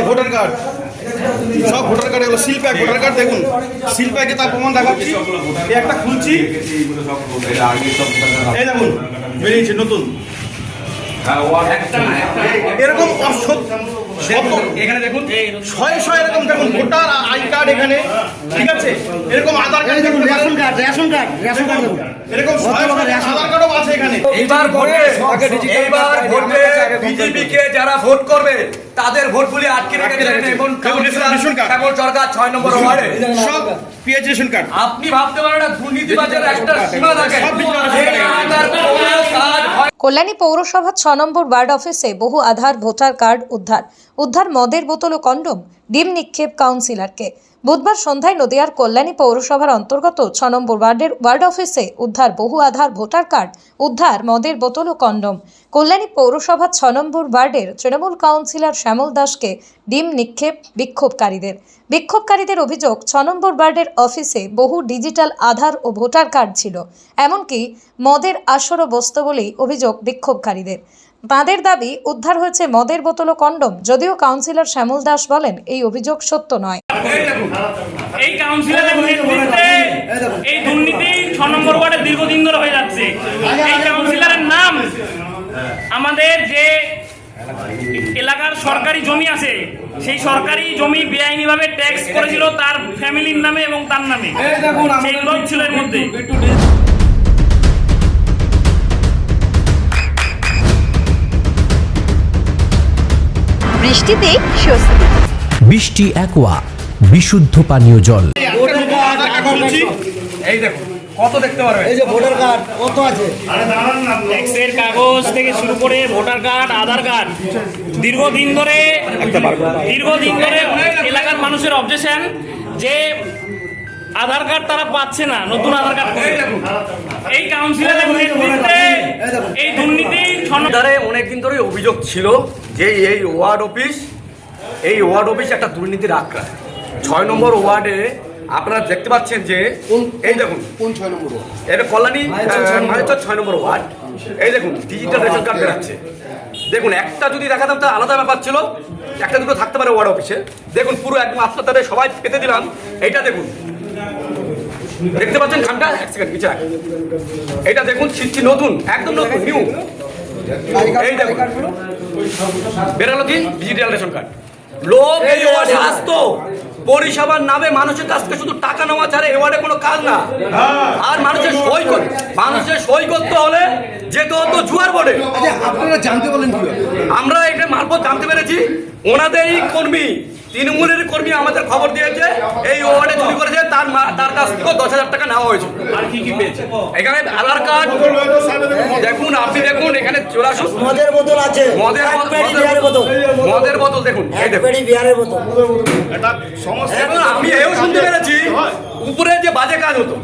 Voter card, সব voter card, এগুলো seal pack voter card. দেখুন সিল প্যাকে তার প্রমাণ দেখাচ্ছি। এই একটা খুলছি, এই দেখুন বেরিয়েছে নতুন। এরকম এখানে দেখুন শয়ে শয়ে এরকম দেখুন ভোটার আই কার্ড এখানে, ঠিক আছে, এরকম আধার কার্ড দেখুন, রেশন কার্ড দেখুন, এরকম আধার কার্ডও আছে এখানে। এইবার ভোটে বিজেপি কে যারা ভোট করবে তাদের ভোটগুলি আটকে রেখেছেন এবং শ্যামল সরকার 6 নম্বর ওয়ার্ডে সব পিএইচ রেশন কার্ড। আপনি ভাবতে পারেন না দুর্নীতিবাজের একটা সীমা থাকে। কল্যাণী পৌরসভা 6 নম্বর ওয়ার্ড অফিসে বহু আধার ভোটার কার্ড উদ্ধার মদের বোতল ও কন্ডোম, ডিম নিক্ষেপ কাউন্সিলরকে। বুধবার সন্ধ্যায় নদিয়ার কল্যাণী পৌরসভার অন্তর্গত 6 নম্বর ওয়ার্ড অফিসে উদ্ধার বহু আধার ভোটার কার্ড, মদের বোতল ও কন্ডোম। কল্যাণী পৌরসভা 6 নম্বর ওয়ার্ডের তৃণমূল কাউন্সিলর শ্যামল দাসকে ডিম নিক্ষেপ বিক্ষোভকারীদের অভিযোগ 6 নম্বর ওয়ার্ডের অফিসে বহু ডিজিটাল আধার ও ভোটার কার্ড ছিল, এমনকি মদের আসরও বসত বলেই অভিযোগ বিক্ষোভকারীদের। তাঁদের দাবি উদ্ধার হয়েছে মদের বোতল ও কন্ডোম, যদিও কাউন্সিলর শ্যামল দাস বলেন এই অভিযোগ সত্য নয়। এই কাউন্সিলরের নেতৃত্বে এই দুর্নীতি 6 নম্বর ওয়ার্ডে দীর্ঘদিন ধরে হয়ে যাচ্ছে। এই কাউন্সিলরের নাম আমাদের যে এলাকার সরকারি জমি আছে, সেই সরকারি জমি বেআইনিভাবে ট্যাক্স করেছিল তার ফ্যামিলির নামে এবং তার নামে, সেইগুলো ছিল এর মধ্যে। বৃষ্টিতে স্বস্তি। বৃষ্টি অ্যাকোয়া বিশুদ্ধ পানীয় জল। এই দেখুন কত দেখতে পারবে, এই যে ভোটার কার্ড কত আছে, ট্যাক্সের কাগজ থেকে শুরু করে ভোটার কার্ড, আধার কার্ড, দীর্ঘদিন ধরে এলাকার মানুষের অবজেকশন যে আধার কার্ড তারা পাচ্ছে না, নতুন আধার কার্ড। এই কাউন্সিলরের নেতৃত্বে এই দুর্নীতি অনেকদিন ধরে অভিযোগ ছিল যে এই ওয়ার্ড অফিস একটা দুর্নীতির আখড়া। 6 নম্বর ওয়ার্ডে আপনারা দেখতে পাচ্ছেন যে এই দেখুন কোন 6 নম্বর ওয়ার্ড, এটা কল্যাণী 6 নম্বর ওয়ার্ড। এই দেখুন ডিজিটাল রেশন কার্ড বেরাচ্ছে। দেখুন একটা যদি দেখাতাম তা আলাদা ব্যাপার ছিল, একটা দুটো থাকতে পারে ওয়ার্ড অফিসে। দেখুন পুরো একদম আপনার তাদের সবাই পেতে দিলাম। এইটা দেখুন, দেখতে পাচ্ছেন খানটা, এক সেকেন্ড পিছিয়ে রাখ। এটা দেখুন সিটটি নতুন, একদম নতুন নিউ। এই দেখুন বেরালো কি ডিজিটাল রেশন কার্ড। লোক এই ওয়ার্ডে আসতো পরিষেবার নামে মানুষের কাছ থেকে শুধু টাকা নেওয়া ছাড়া এই ওয়ার্ডে কোনো কাজ না। আর মানুষের সই করতে হলে যেতে হতো জুয়ার বোর্ডে। আপনারা জানতে বলেন কি? আমরা এটা মারফত জানতে পেরেছি ওনাদেরই কর্মী, তৃণমূলের কর্মী আমাদের খবর দিয়েছে এই ওয়ার্ডে চুরি করেছে, তার কাছ থেকে 10,000 টাকা নেওয়া হয়েছে। আর কি কি পেয়েছে এখানে আধার কার্ড দেখুন, আপনি দেখুন এখানে চলে আসুন, মদের বোতল আছে, মদের বোতল দেখুন, এই দেখুন বিয়ারের বোতল। এখন আমি এও শুনতে পেরেছি উপরে যে বাজে কাজ হতো,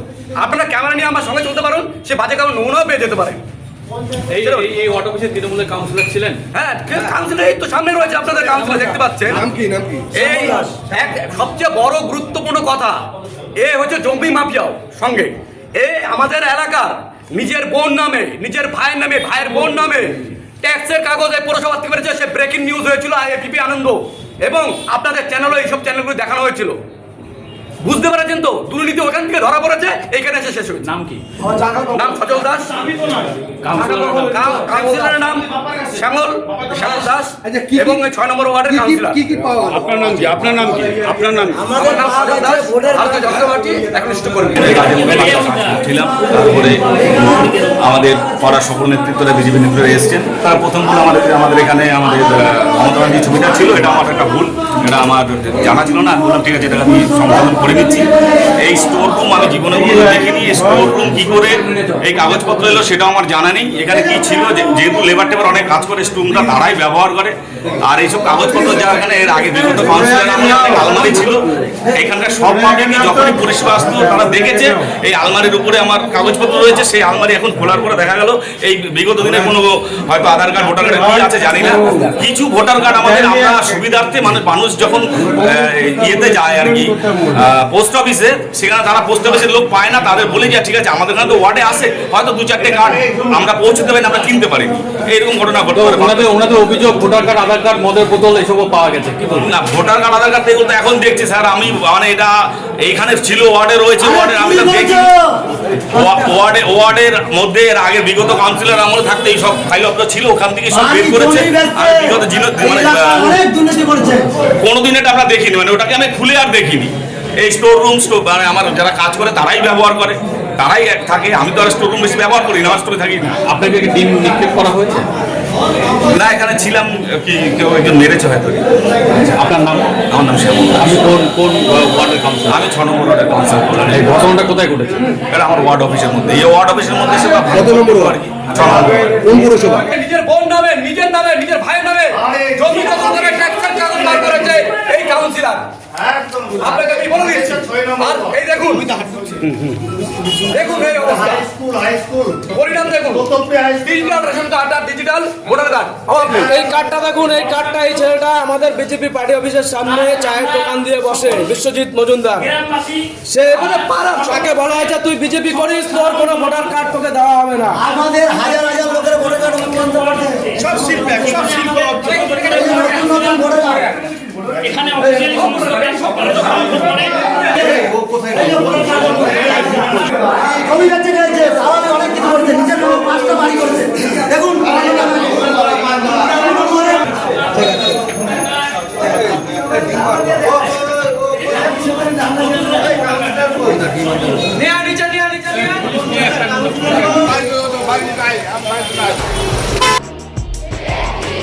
আপনারা ক্যামেরা নিয়ে আমার সঙ্গে চলতে পারুন, সে বাজে কাজ নমুনাও পেয়ে যেতে পারে। এই ওয়ার্ড অফিসে তৃণমূলের কাউন্সিলর ছিলেন? হ্যাঁ, কাউন্সিলর এই তো সামনে রয়েছে, আপনাদের কাউন্সিলর দেখতে পাচ্ছেন। নাম কি? এই সবচেয়ে বড় গুরুত্বপূর্ণ কথা, এ হচ্ছে জম্বি মাফিয়াও সঙ্গে। এ আমাদের এলাকার নিজের বোন নামে, নিজের ভাইয়ের নামে, ভাইয়ের বোন নামে ট্যাক্সের কাগজ এই পৌরসভা থেকে বেরিয়েছে। সে ব্রেকিং নিউজ হয়েছিল এবিপি আনন্দ এবং আপনাদের চ্যানেলও এইসব চ্যানেলগুলো দেখানো হয়েছিল। বুঝতে পেরেছেন তো? দুর্নীতি ওখান থেকে ধরা পড়েছে, এইখানে এসে শেষ হয়েছে। নাম কি? নাম সজল দাস, কাউন্সিলরের নাম শ্যামল দাস এবং 6 নম্বর ওয়ার্ডের কাউন্সিলর। আপনার নাম কি? আপনার নাম কি? আপনার নাম? আমার নাম সজল দাস, ভারতীয় জনতা পার্টি একনিষ্ঠ কর্মী। ছিলাম, তারপরে আমাদের পাড়ার সকল নেতৃত্বরা বিজেপি নেতৃত্বরা এসছেন। তারা প্রথম বলে আমাদের এখানে আমাদের মমতা ব্যানার্জি ছবিটা ছিল, এটা আমার একটা ভুল, এটা আমার জানা ছিল না। আমি বললাম ঠিক আছে, এটা আমি সংশোধন করে নিচ্ছি। এই স্টোর রুম আমি জীবনে দেখিনি, এই স্টোর রুম কী করে এই কাগজপত্র এলো সেটাও আমার জানা নেই। এখানে কি ছিল, যেহেতু লেবার টেবার অনেক কাজ করে স্টোরটা তারাই ব্যবহার করে। আর এইসব কাগজপত্র যা এখানে এর আগে বিগত কাউন্সিলর অনেক আলমারি ছিল, এখানকার সব পাবলিক যখনই পরিষেবা আসতো তারা দেখেছে এই আলমারির উপরে আমার কাগজপত্র রয়েছে। সেই আলমারি এখন খোলার পরে দেখা গেল এই বিগত দিনে কোনো হয়তো আধার কার্ড ভোটার কার্ডে কি আছে জানি না, কিছু ভোটার কার্ড আমাদের আমরা সুবিধার্থে মানুষ যখন ইয়েতে যায় আর কি পোস্ট অফিসে, সেখানে তারা পোস্ট অফিসের লোক পায় না, তাদের বলে যে ঠিক আছে আমাদের এখানে তো ওয়ার্ডে আসে, হয়তো 2-4টে কার্ড আমরা পৌঁছে দেবেন, আমরা কিনতে পারিনি, এইরকম ঘটনা ঘটতে পারে। ওনাদের অভিযোগ ভোটার কার্ড, আধার কার্ড, মদের বোতল এসবও পাওয়া গেছে, কি বলুন? না, ভোটার কার্ড আধার কার্ড দেখুন তো এখন দেখছি স্যার, আমি মানে এটা এইখানে ছিল ওয়ার্ডে রয়েছে, ওয়ার্ডের আমি তো দেখি ওয়ার্ডের মধ্যে এর আগে বিগত কাউন্সিলর আমলে থাকতে এই সব ফাইল আপনার ছিল, ওখান থেকে সব বের করেছে। আর বিগত মানে কোনোদিন এটা আমরা দেখিনি, মানে ওটাকে আমি খুলে আর দেখিনি। এই স্টোর রুম মানে আমার যারা কাজ করে তারাই ব্যবহার করে, তারাই থাকে, আমি তো আর স্টোর রুম বেশি ব্যবহার করি না, আমার স্টোরে থাকি না। আপনাকে কি ডিম নিক্ষেপ করা হয়েছে? না, এখানে ছিলাম, কি কেউ একজন মেরেছে হয়তো। আপনার নাম? আমার নাম শ্যামল। আমি কোন ওয়ার্ডের কাউন্সিলর? আমি 6 নম্বর ওয়ার্ডের কাউন্সিলর। এই ঘটনাটা কোথায় ঘটেছে? এটা আমার ওয়ার্ড অফিসের মধ্যে, এই ওয়ার্ড অফিসের মধ্যে সেটা কত নম্বর ওয়ার্ড? 6 নম্বর। কোন পুরসভা? নিজের বোন নামে, নিজের নামে, নিজের ভাইয়ের নামে জমি দখল করে ট্যাক্সের কাগজ বার করেছে এই কাউন্সিলর। আপনাকে কি বলে দিচ্ছি? আর এই দেখুন, দেখুন এই অবস্থা, পরিণাম দেখুন, ডিজিটাল রেশন কার্ড আর ডিজিটাল ভোটার কার্ড। এই কার্ডটা দেখুন, এই কার্ডটা এই ছেলেটা আমাদের বিজেপি পার্টি অফিসের সামনে চায়ের দোকান দিয়ে বসে, বিশ্বজিৎ মজুমদার। গ্রামবাসী সে তাকে বলা হয়েছে তুই বিজেপি করিস, তোর কোনো ভোটার কার্ড তোকে দেওয়া হবে না। আমাদের হাজার হাজার লোকের ভোটার কার্ড বন্ধ করছে। সব শিল্প সব শিল্প নতুন ভোটার কার্ড। এখানে অফিসিয়ালি সমস্ত ব্যাংক সরকারের দোকান করে জমি বেচে গেছে, তাহলে অনেক কিছু করছে, নিজের নামে 5টা বাড়ি করছে। দেখুন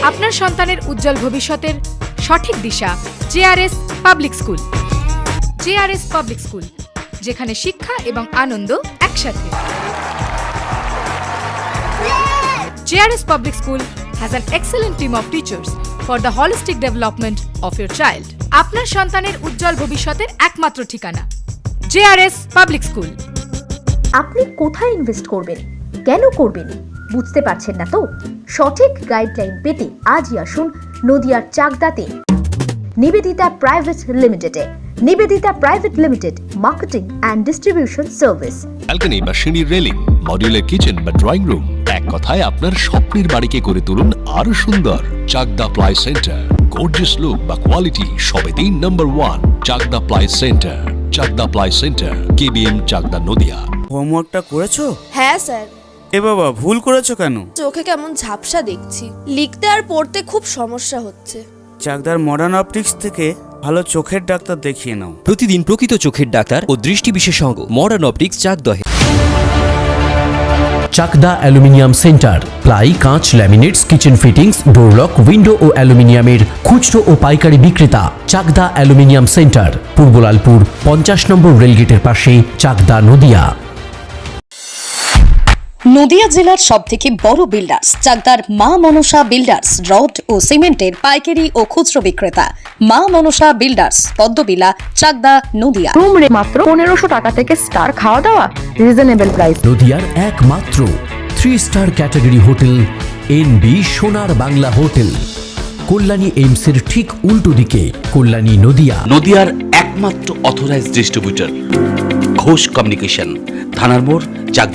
আপনার সন্তানের উজ্জ্বল ভবিষ্যতের সঠিক দিশা JRS public school. JRS public school, যেখানে শিক্ষা এবং আনন্দ একসাথে। JRS public school has an excellent team of teachers for the holistic development of your child. আপনার সন্তানের উজ্জ্বল ভবিষ্যতের একমাত্র ঠিকানা জেআরএস পাবলিক স্কুল। আপনি কোথায় ইনভেস্ট করবেন, কেন করবেন বুঝতে পারছেন না তো? সঠিক গাইডলাইন পেতে আজই আসুন নদিয়ার চাকদাতে নিবেদিতা প্রাইভেট লিমিটেডে। Nivedita private limited, marketing and distribution service. Balcony বা সিঁড়ির রেলিং, মডিউলার কিচেন বা ড্রয়িং রুম, এক কথায় আপনার স্বপ্নের বাড়িকে করে তুলুন আরো সুন্দর। Chakdah ply centre, gorgeous look বা কোয়ালিটি সবে 3 number 1 Chakdah ply centre. Chakdah ply centre, KBM, Chakdah, Nadia. হোমওয়ার্কটা করেছো? হ্যাঁ স্যার। এ বাবা, ভুল করেছো কেন? চোখে কেমন ঝাপসা দেখছি, লিখতে আর পড়তে খুব সমস্যা হচ্ছে। চাকদার মডার্ন অপটিক্স থেকে ভালো চোখের ডাক্তার দেখিয়ে নাও। প্রতিদিন প্রকৃত চোখের ডাক্তার ও দৃষ্টি বিশেষজ্ঞ মডার্ন অপটিক্স, চাকদহে। চাকদা অ্যালুমিনিয়াম সেন্টার, প্লাই, কাঁচ, laminates, kitchen fittings, door lock, window ও অ্যালুমিনিয়ামের খুচরো ও পাইকারি বিক্রেতা। চাকদা অ্যালুমিনিয়াম সেন্টার, পূর্ব লালপুর 50 নম্বর রেলগেটের পাশে, চাকদা, নদিয়া। নদিয়া জেলার সবথেকে বড় বিল্ডার্স চাকদার মা মনসা বিল্ডার্স, রড ও সিমেন্টের পাইকারি ও খুচরো বিক্রেতা। মা মনসা বিল্ডার্স, পদ্মবিলা, চাকদা, নদিয়া। রুম রে মাত্র 1500 টাকা থেকে স্টার, খাওয়া দাওয়া রিজনেবল প্রাইস। নদিয়ার একমাত্র 3 স্টার ক্যাটাগরি হোটেল এনবি সোনার বাংলা হোটেল, কল্যাণী এইমসের ঠিক উল্টো দিকে, কল্যাণী, নদিয়া। নদিয়ার একমাত্র অথরাইজড ডিস্ট্রিবিউটর ঘোষ কমিউনিকেশন, থানার মোড়, চাকদা।